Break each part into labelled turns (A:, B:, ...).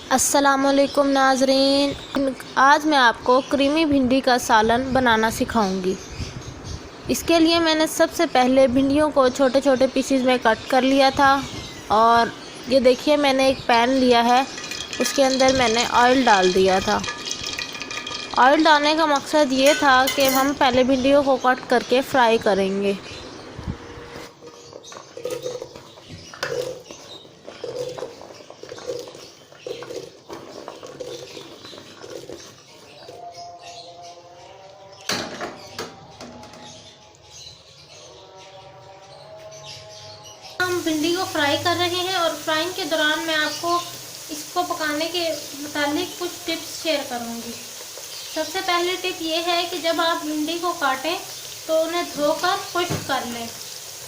A: अस्सलामुअलैकुम नाज़रीन, आज मैं आपको क्रीमी भिंडी का सालन बनाना सिखाऊंगी। इसके लिए मैंने सबसे पहले भिंडियों को छोटे छोटे पीसेस में कट कर लिया था। और ये देखिए, मैंने एक पैन लिया है, उसके अंदर मैंने ऑयल डाल दिया था। ऑयल डालने का मकसद ये था कि हम पहले भिंडियों को कट करके फ्राई करेंगे। हम भिंडी को फ्राई कर रहे हैं और फ्राइंग के दौरान मैं आपको इसको पकाने के मुतालिक कुछ टिप्स शेयर करूंगी। सबसे पहले टिप ये है कि जब आप भिंडी को काटें तो उन्हें धोकर खुश्क कर लें,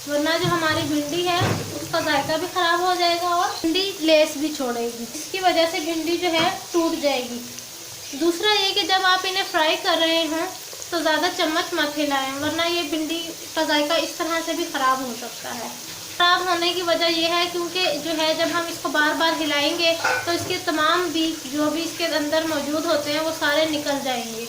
A: वरना जो हमारी भिंडी है उसका जायका भी ख़राब हो जाएगा और भिंडी लेस भी छोड़ेगी। इसकी वजह से भिंडी जो है टूट जाएगी। दूसरा ये कि जब आप इन्हें फ्राई कर रहे हों तो ज़्यादा चम्मच मत हिलाएं, वरना ये भिंडी का जायका इस तरह से भी ख़राब हो सकता है। ख़राब होने की वजह यह है क्योंकि जो है जब हम इसको बार बार हिलाएंगे तो इसके तमाम बीज जो भी इसके अंदर मौजूद होते हैं वो सारे निकल जाएंगे।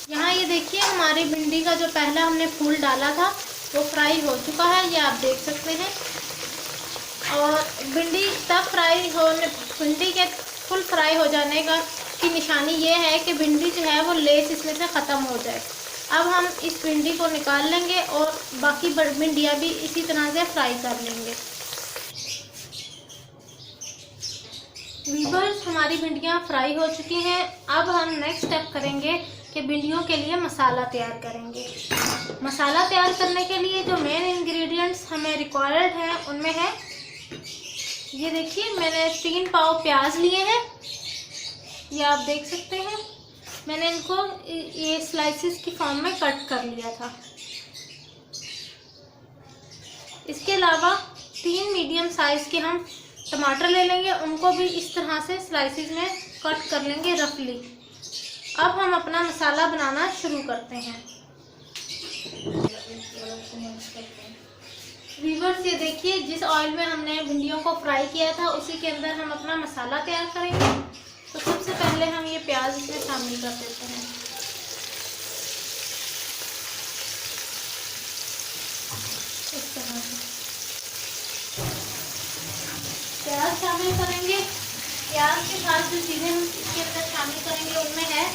A: यहाँ ये देखिए, हमारी भिंडी का जो पहला हमने फूल डाला था वो फ्राई हो चुका है, ये आप देख सकते हैं। और भिंडी भिंडी के फुल फ्राई हो जाने की निशानी ये है कि भिंडी जो है वो लेस इसमें से ख़त्म हो जाए। अब हम इस भिंडी को निकाल लेंगे और बाकी भिंडियाँ भी इसी तरह से फ्राई कर लेंगे। व्यूअर्स, हमारी भिंडियाँ फ्राई हो चुकी हैं। अब हम नेक्स्ट स्टेप करेंगे कि भिंडियों के लिए मसाला तैयार करेंगे। मसाला तैयार करने के लिए जो मेन इंग्रेडिएंट्स हमें रिक्वायर्ड हैं उनमें है, ये देखिए, मैंने 3 पाव प्याज लिए हैं, ये आप देख सकते हैं। मैंने इनको ये स्लाइसेस की फॉर्म में कट कर लिया था। इसके अलावा 3 मीडियम साइज़ के हम टमाटर ले लेंगे, उनको भी इस तरह से स्लाइसेस में कट कर लेंगे रफली। अब हम अपना मसाला बनाना शुरू करते हैं। व्यूअर्स, ये देखिए, जिस ऑयल में हमने भिंडियों को फ्राई किया था उसी के अंदर हम अपना मसाला तैयार करेंगे। तो सबसे पहले हम ये प्याज इसमें शामिल कर देते हैं। इस तरह से प्याज शामिल करेंगे। प्याज के साथ जो चीज़ें हम इसके अंदर शामिल करेंगे उनमें है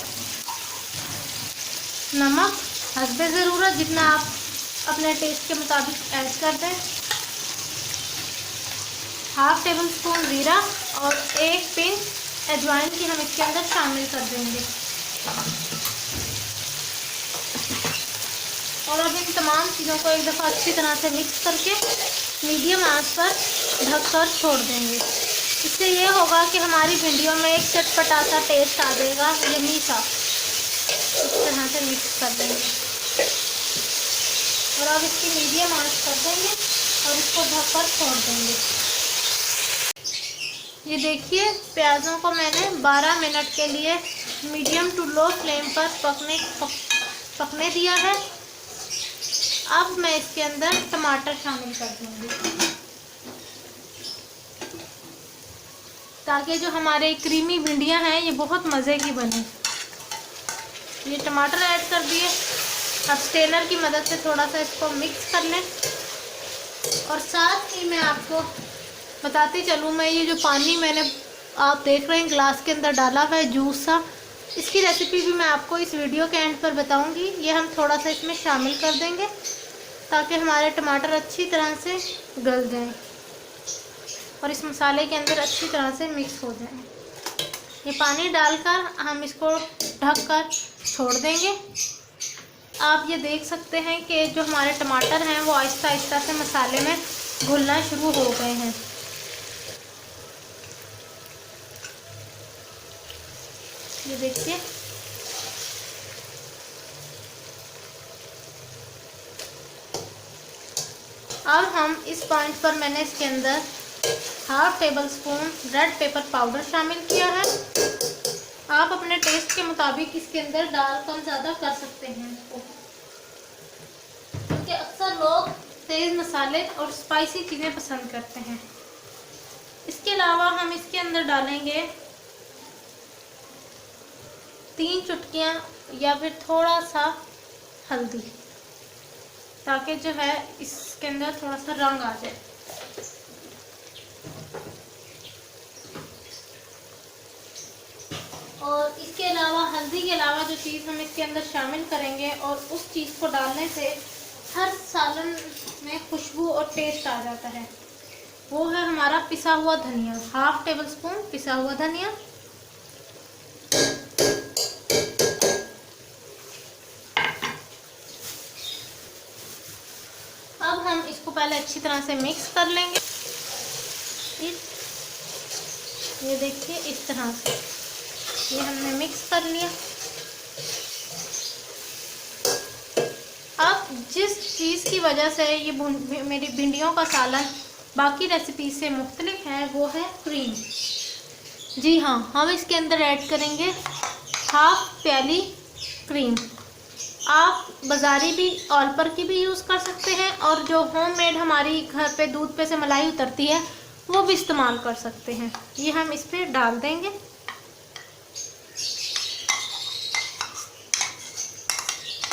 A: नमक हस्बे ज़रूरत, जितना आप अपने टेस्ट के मुताबिक ऐड कर दें। हाफ टेबल स्पून ज़ीरा और 1 पिंच अजवाइन की हम इसके अंदर शामिल कर देंगे। और अब इन तमाम चीज़ों को एक दफ़ा अच्छी तरह से मिक्स करके मीडियम आंच पर ढककर छोड़ देंगे। इससे ये होगा कि हमारी भिंडियों में एक चटपटा सा टेस्ट आ जाएगा, यम्मी सा। इस तरह से मिक्स कर देंगे और अब इसकी मीडियम आंच कर देंगे और इसको ढककर छोड़ देंगे। ये देखिए, प्याज़ों को मैंने 12 मिनट के लिए मीडियम टू लो फ्लेम पर पकने दिया है। अब मैं इसके अंदर टमाटर शामिल कर दूंगी ताकि जो हमारे क्रीमी भिंडियां हैं ये बहुत मज़े की बने। ये टमाटर ऐड कर दिए। अब स्टेनर की मदद से थोड़ा सा इसको मिक्स कर लें। और साथ ही मैं आपको बताती चलूँ, मैं ये जो पानी मैंने आप देख रहे हैं ग्लास के अंदर डाला हुआ है जूस सा, इसकी रेसिपी भी मैं आपको इस वीडियो के एंड पर बताऊंगी। ये हम थोड़ा सा इसमें शामिल कर देंगे ताकि हमारे टमाटर अच्छी तरह से गल जाएं और इस मसाले के अंदर अच्छी तरह से मिक्स हो जाएं। ये पानी डालकर हम इसको ढक कर छोड़ देंगे। आप ये देख सकते हैं कि जो हमारे टमाटर हैं वो आहिस्ता आहिस्ता से मसाले में घुलना शुरू हो गए हैं। ये देखिए, अब हम इस पॉइंट पर मैंने इसके अंदर half table spoon red pepper powder शामिल किया है। आप अपने टेस्ट के मुताबिक इसके अंदर दाल कम ज़्यादा कर सकते हैं इसको, क्योंकि अक्सर लोग तेज़ मसाले और स्पाइसी चीज़ें पसंद करते हैं। इसके अलावा हम इसके अंदर डालेंगे 3 चुटकियाँ या फिर थोड़ा सा हल्दी, ताकि जो है इसके अंदर थोड़ा सा रंग आ जाए। और इसके अलावा हल्दी के अलावा जो चीज़ हम इसके अंदर शामिल करेंगे और उस चीज़ को डालने से हर सालन में खुशबू और टेस्ट आ जाता है, वो है हमारा पिसा हुआ धनिया। 1/2 टेबल स्पून पिसा हुआ धनिया। अब हम इसको पहले अच्छी तरह से मिक्स कर लेंगे। ये देखिए इस तरह से ये हमने मिक्स कर लिया। अब जिस चीज़ की वजह से ये मेरी भिंडियों का सालन बाकी रेसिपी से मुख्तलिफ है वो है क्रीम। जी हाँ, हम इसके अंदर ऐड करेंगे 1/2 प्याली क्रीम। आप बाज़ारी भी ऑल पर की भी यूज़ कर सकते हैं और जो होममेड हमारी घर पे दूध पे से मलाई उतरती है वो भी इस्तेमाल कर सकते हैं। ये हम इस पर डाल देंगे।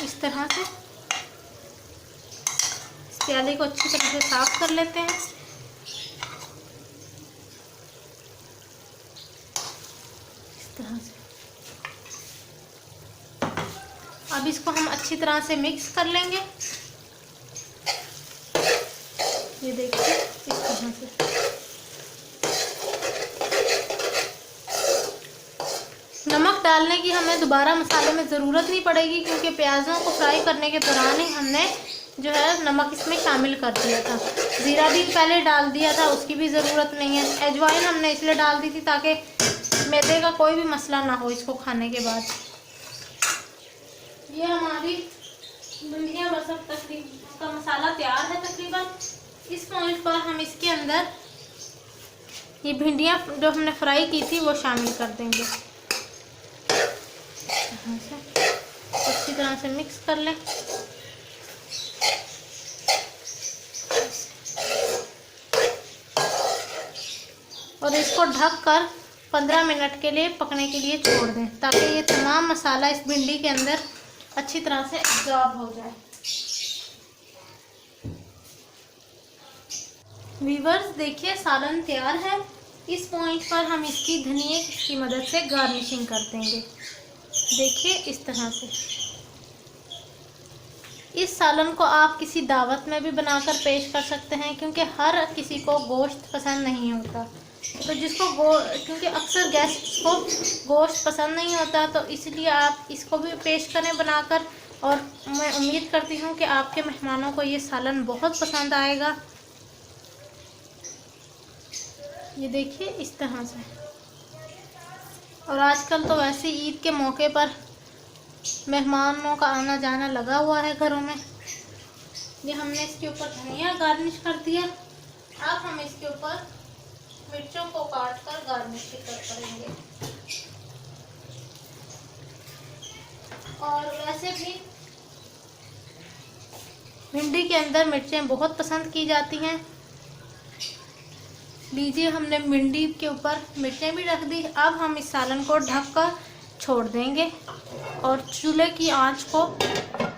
A: इस तरह से इस प्याले को अच्छी तरह से साफ कर लेते हैं। इस तरह से अब इसको हम अच्छी तरह से मिक्स कर लेंगे। ये देखिए इस तरह से। नमक डालने की हमें दोबारा मसाले में ज़रूरत नहीं पड़ेगी, क्योंकि प्याज़ों को फ्राई करने के दौरान ही हमने जो है नमक इसमें शामिल कर दिया था। ज़ीरा भी पहले डाल दिया था, उसकी भी ज़रूरत नहीं है। अजवाइन हमने इसलिए डाल दी थी ताकि मैदे का कोई भी मसला ना हो इसको खाने के बाद। ये हमारी भिंडियाँ बस अब तकरीबन का मसाला तैयार है तकरीबन। इस पॉइंट पर हम इसके अंदर ये भिंडियाँ जो हमने फ्राई की थी वो शामिल कर देंगे। अच्छी तरह से मिक्स कर लें। और इसको ढककर 15 मिनट के लिए पकने के लिए छोड़ दें, ताकि ये तमाम मसाला इस भिंडी के अंदर अच्छी तरह से एब्जॉर्ब हो जाए। व्यूअर्स देखिए सालन तैयार है। इस पॉइंट पर हम इसकी धनिए की मदद से गार्निशिंग कर देंगे। देखिए इस तरह से। इस सालन को आप किसी दावत में भी बनाकर पेश कर सकते हैं, क्योंकि हर किसी को गोश्त पसंद नहीं होता। तो जिसको क्योंकि अक्सर गेस्ट्स को गोश्त पसंद नहीं होता, तो इसलिए आप इसको भी पेश करें बनाकर। और मैं उम्मीद करती हूँ कि आपके मेहमानों को ये सालन बहुत पसंद आएगा। ये देखिए इस तरह से। और आजकल तो वैसे ईद के मौके पर मेहमानों का आना जाना लगा हुआ है घरों में। ये हमने इसके ऊपर धनिया गार्निश कर दिया। अब हम इसके ऊपर मिर्चों को काट कर गार्निश करेंगे। और वैसे भी भिंडी के अंदर मिर्चें बहुत पसंद की जाती हैं। लीजिए हमने भिंडी के ऊपर मिर्चें भी रख दी। अब हम इस सालन को ढककर छोड़ देंगे और चूल्हे की आंच को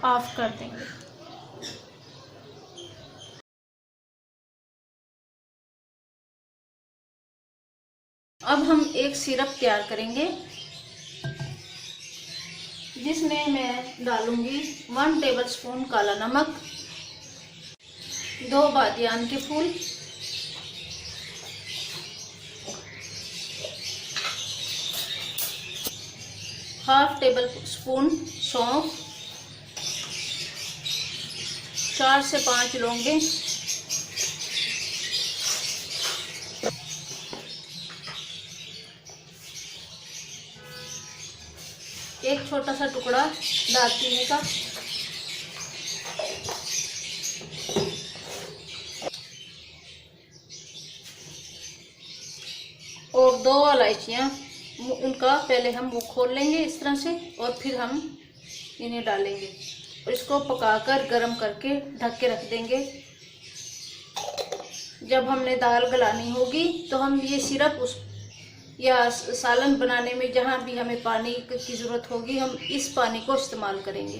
A: ऑफ कर देंगे। अब हम एक सिरप तैयार करेंगे, जिसमें मैं डालूंगी 1 टेबलस्पून काला नमक, 2 बादियान के फूल, 1/2 टेबलस्पून सौंफ, 4 से 5 लौंगे, एक छोटा सा टुकड़ा दालचीनी का, और 2 इलायचियाँ। उनका पहले हम मुंह खोल लेंगे इस तरह से, और फिर हम इन्हें डालेंगे और इसको पकाकर गरम करके ढक के रख देंगे
B: जब हमने दाल गलानी होगी तो हम ये सिरप उस या सालन बनाने में जहाँ भी हमें पानी की ज़रूरत होगी हम इस पानी को इस्तेमाल करेंगे।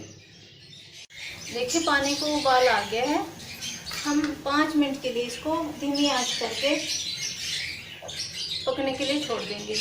B: देखिए पानी को उबाल आ गया है। हम 5 मिनट के लिए इसको धीमी आंच करके पकने के लिए छोड़ देंगे।